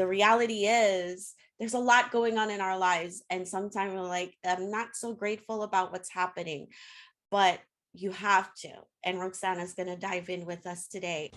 the reality is there's a lot going on in our lives. And sometimes we're like, I'm not so grateful about what's happening, but you have to. And Roxana's going to dive in with us today.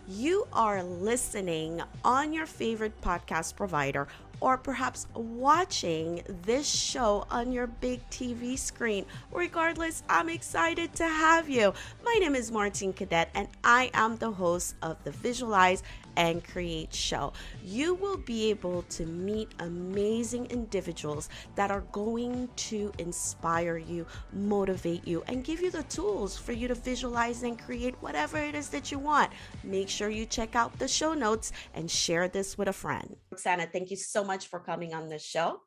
You are listening on your favorite podcast provider, or perhaps watching this show on your big TV screen. Regardless, I'm excited to have you. My name is Martine Cadet, and I am the host of the Visualize and Create show. You will be able to meet amazing individuals that are going to inspire you, motivate you, and give you the tools for you to visualize and create whatever it is that you want. Make sure you check out the show notes and share this with a friend. Roxana, thank you so much for coming on this show.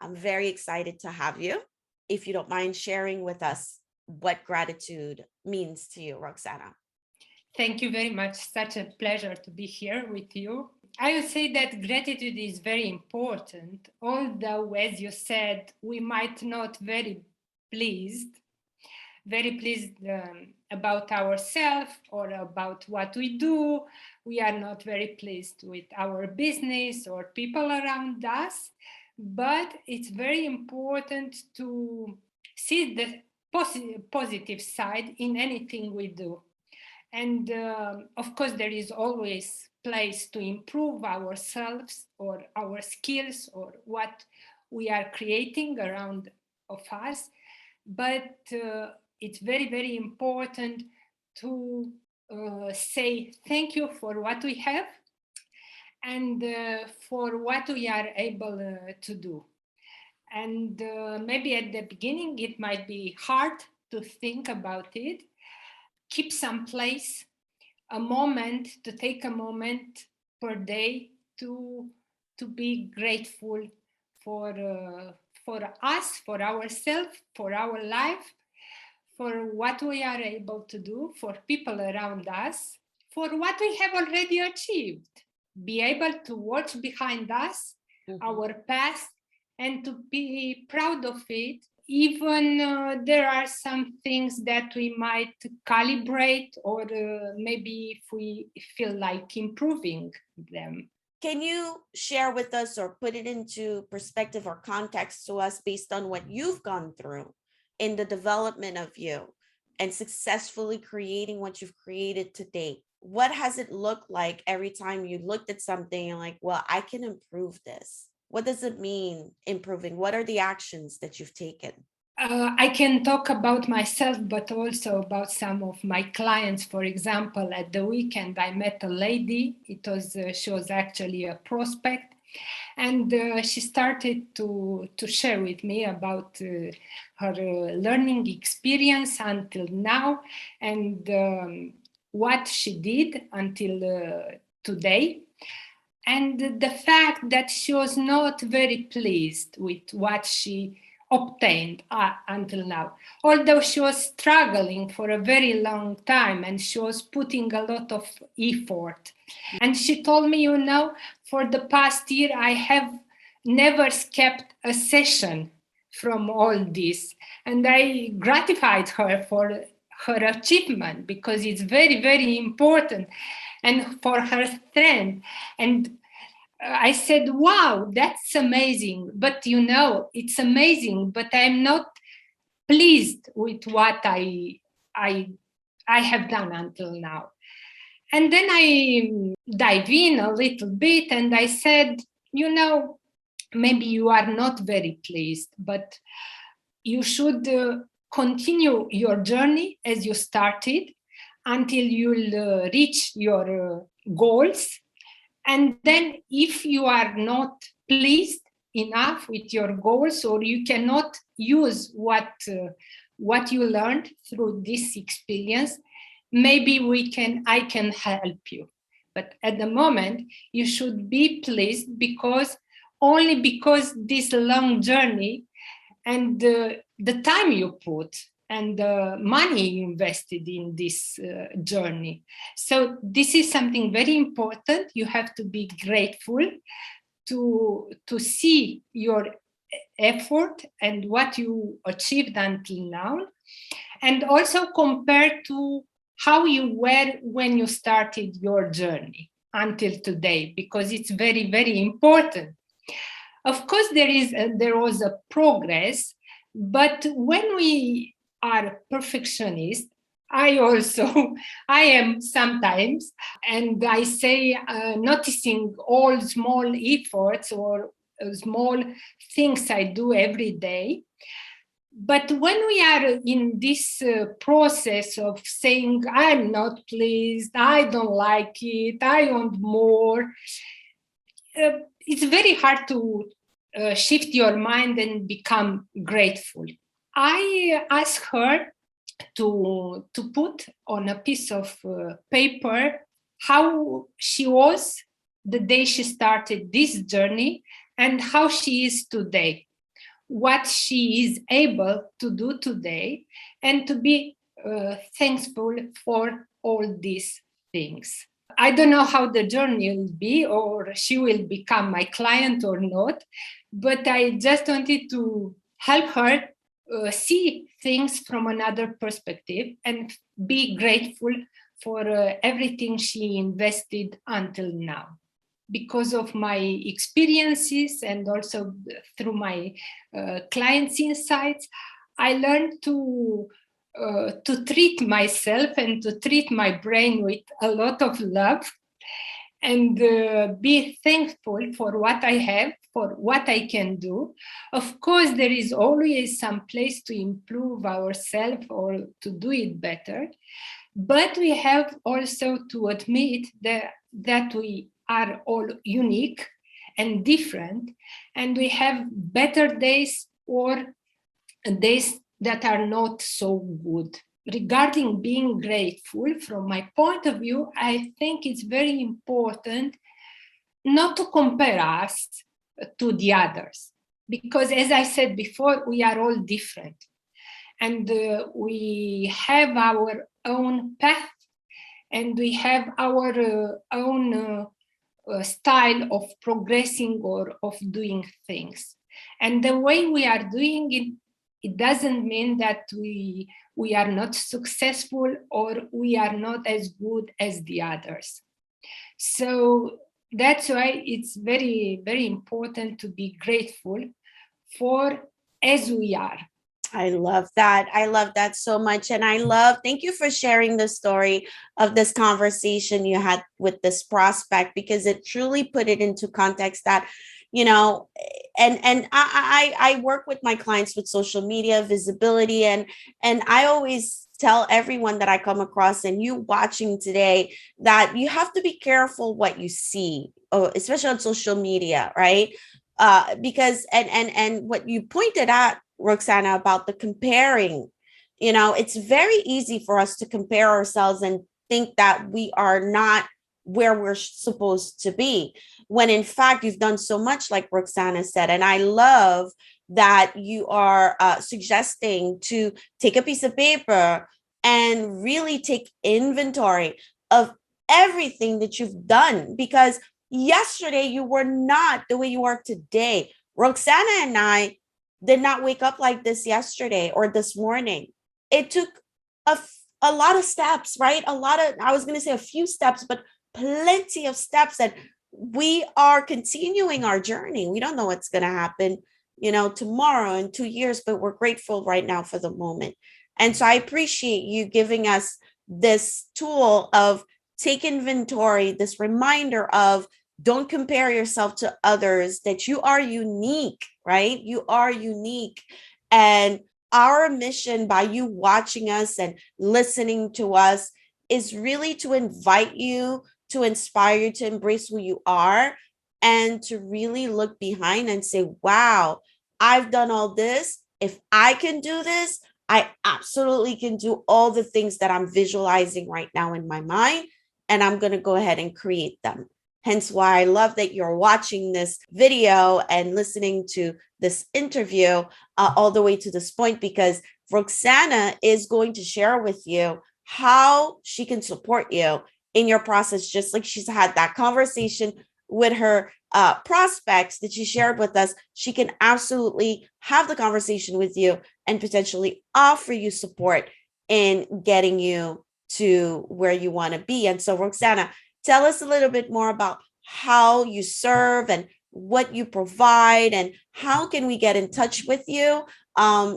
I'm very excited to have you. If you don't mind sharing with us what gratitude means to you, Roxana. Thank you very much. Such a pleasure to be here with you. I would say that gratitude is very important, although, as you said, we might not very pleased about ourselves or about what we do. We are not very pleased with our business or people around us, but it's very important to see the positive side in anything we do. And of course, there is always place to improve ourselves or our skills or what we are creating around of us. But it's very, very important to say thank you for what we have and for what we are able to do. And maybe at the beginning, it might be hard to think about it. Keep some place, to take a moment per day to be grateful for us, for ourselves, for our life, for what we are able to do, for people around us, for what we have already achieved. Be able to watch behind us, our past, and to be proud of it. Even there are some things that we might calibrate or maybe if we feel like improving them. Can you share with us or put it into perspective or context to us based on what you've gone through in the development of you and successfully creating what you've created to date? What has it looked like every time you looked at something and like, well, I can improve this? What does it mean, improving? What are the actions that you've taken? I can talk about myself, but also about some of my clients. For example, at the weekend, I met a lady. She was actually a prospect. And she started to share with me about her learning experience until now and what she did until today. And the fact that she was not very pleased with what she obtained until now. Although she was struggling for a very long time and she was putting a lot of effort. And she told me, for the past year, I have never skipped a session from all this. And I gratified her for her achievement because it's very, very important and for her strength. And I said, wow, that's amazing. But it's amazing, but I'm not pleased with what I have done until now. And then I dive in a little bit and I said, maybe you are not very pleased, but you should continue your journey as you started until you'll reach your goals. And then if you are not pleased enough with your goals or you cannot use what you learned through this experience, maybe I can help you. But at the moment, you should be pleased only because this long journey and the time you put and the money you invested in this journey. So this is something very important. You have to be grateful to see your effort and what you achieved until now, and also compare to how you were when you started your journey. until today, because it's very, very important. Of course, there was a progress, but when we are perfectionists, I am sometimes, and I say noticing all small efforts or small things I do every day. But when we are in this process of saying, I'm not pleased, I don't like it, I want more, it's very hard to shift your mind and become grateful. I asked her to put on a piece of paper how she was the day she started this journey and how she is today, what she is able to do today, and to be thankful for all these things. I don't know how the journey will be, or she will become my client or not, but I just wanted to help her see things from another perspective and be grateful for everything she invested until now. Because of my experiences and also through my clients' insights, I learned to treat myself and to treat my brain with a lot of love and be thankful for what I have, for what I can do. Of course, there is always some place to improve ourselves or to do it better, but we have also to admit that we are all unique and different, and we have better days or days that are not so good. Regarding being grateful, from my point of view, I think it's very important not to compare us to the others, because as I said before, we are all different, and we have our own path, and we have our own style of progressing or of doing things. And the way we are doing it, it doesn't mean that we are not successful or we are not as good as the others. So that's why it's very, very important to be grateful for as we are. I love that. I love that so much. And thank you for sharing the story of this conversation you had with this prospect, because it truly put it into context that, and I work with my clients with social media visibility, and I always tell everyone that I come across, and you watching today, that you have to be careful what you see, especially on social media, right? Because and what you pointed out, Roxana, about the comparing, it's very easy for us to compare ourselves and think that we are not where we're supposed to be, when in fact you've done so much, like Roxana said. And I love that you are suggesting to take a piece of paper and really take inventory of everything that you've done, because yesterday you were not the way you are today. Roxana and I did not wake up like this yesterday or this morning. It took a lot of steps, right? I was going to say a few steps, but plenty of steps, and we are continuing our journey. We don't know what's going to happen, tomorrow in 2 years, but we're grateful right now for the moment. And so I appreciate you giving us this tool of take inventory, this reminder of don't compare yourself to others, that you are unique, right? You are unique. And our mission by you watching us and listening to us is really to invite you, to inspire you to embrace who you are, and to really look behind and say, wow, I've done all this. If I can do this, I absolutely can do all the things that I'm visualizing right now in my mind, and I'm going to go ahead and create them. Hence why I love that you're watching this video and listening to this interview all the way to this point, because Roxana is going to share with you how she can support you in your process, just like she's had that conversation with her prospects that she shared with us. She can absolutely have the conversation with you and potentially offer you support in getting you to where you want to be. And so, Roxana, tell us a little bit more about how you serve and what you provide, and how can we get in touch with you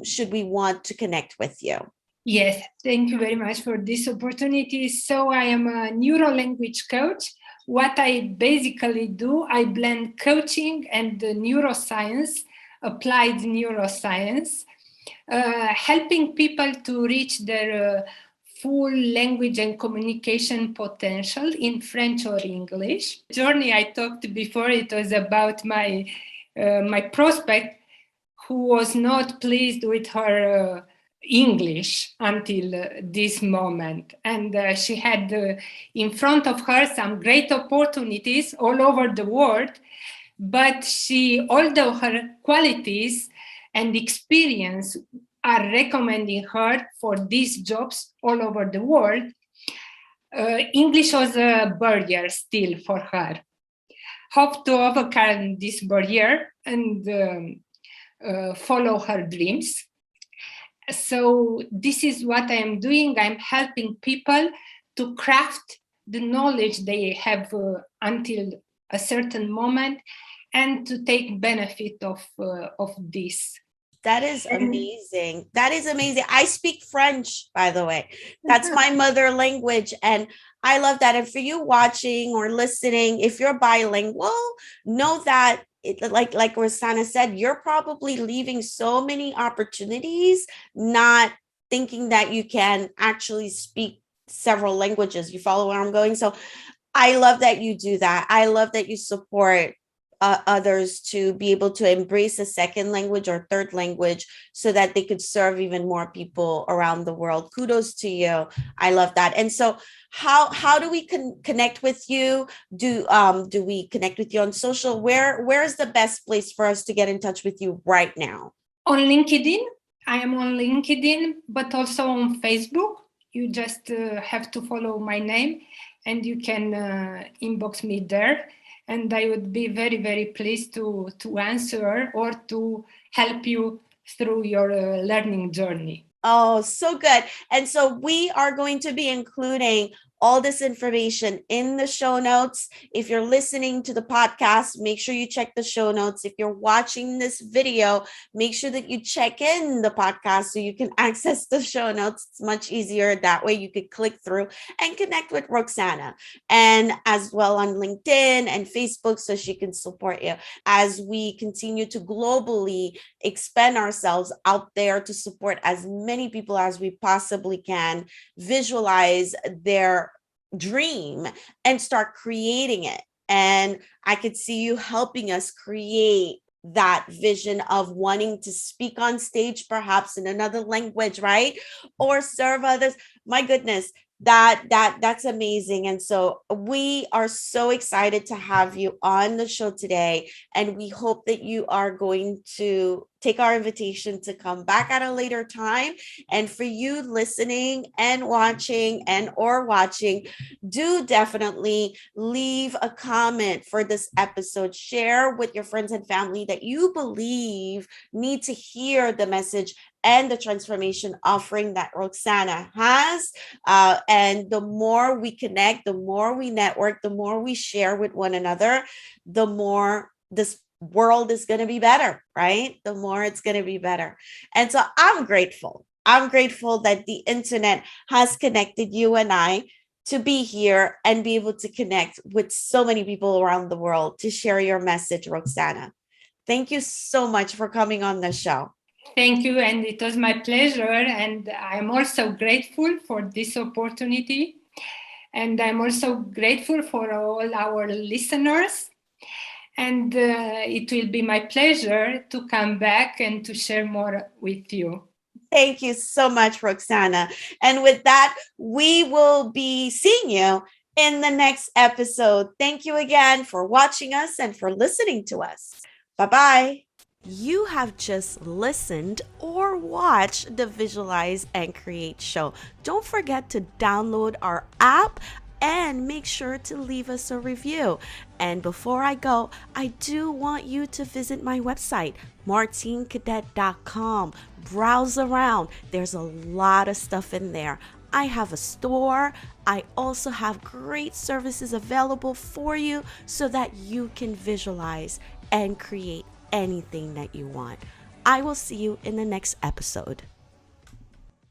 should we want to connect with you. Yes, thank you very much for this opportunity. So I am a Neurolanguage Coach. What I basically do, I blend coaching and neuroscience, applied neuroscience, helping people to reach their full language and communication potential in French or English. The journey I talked before, it was about my prospect who was not pleased with her English until this moment. And she had in front of her some great opportunities all over the world, but she, although her qualities and experience are recommending her for these jobs all over the world, English was a barrier still for her. Hope to overcome this barrier and follow her dreams. So this is what I am doing. I'm helping people to craft the knowledge they have until a certain moment and to take benefit of this. That is amazing. That is amazing. I speak French, by the way. That's my mother language. And I love that. And for you watching or listening, if you're bilingual, know that like Roxana said, you're probably leaving so many opportunities, not thinking that you can actually speak several languages. You follow where I'm going? So I love that you do that. I love that you support others to be able to embrace a second language or third language so that they could serve even more people around the world. Kudos to you. I love that. And so how do we connect with you? Do we connect with you on social? Where is the best place for us to get in touch with you right now? On LinkedIn. I am on LinkedIn, but also on Facebook. You just have to follow my name and you can inbox me there. And I would be very, very pleased to answer or to help you through your learning journey. Oh, so good. And so we are going to be including all this information in the show notes. If you're listening to the podcast, make sure you check the show notes. If you're watching this video, make sure that you check in the podcast so you can access the show notes. It's much easier that way. You could click through and connect with Roxana, and as well on LinkedIn and Facebook so she can support you as we continue to globally expand ourselves out there to support as many people as we possibly can visualize their dream and start creating it. And I could see you helping us create that vision of wanting to speak on stage, perhaps in another language, right? Or serve others. My goodness, that's amazing. And so we are so excited to have you on the show today. And we hope that you are going to take our invitation to come back at a later time. And for you listening and watching do definitely leave a comment for this episode. Share with your friends and family that you believe need to hear the message and the transformation offering that Roxana has. And the more we connect, the more we network, the more we share with one another, the more this world is going to be better, right? The more it's going to be better. And so I'm grateful. I'm grateful that the internet has connected you and I to be here and be able to connect with so many people around the world to share your message, Roxana. Thank you so much for coming on the show. Thank you. And it was my pleasure. And I'm also grateful for this opportunity. And I'm also grateful for all our listeners. And it will be my pleasure to come back and to share more with you. Thank you so much, Roxana. And with that, we will be seeing you in the next episode. Thank you again for watching us and for listening to us. Bye-bye. You have just listened or watched the Visualize and Create show. Don't forget to download our app and make sure to leave us a review. And before I go, I do want you to visit my website, martinecadet.com. Browse around. There's a lot of stuff in there. I have a store. I also have great services available for you so that you can visualize and create anything that you want. I will see you in the next episode.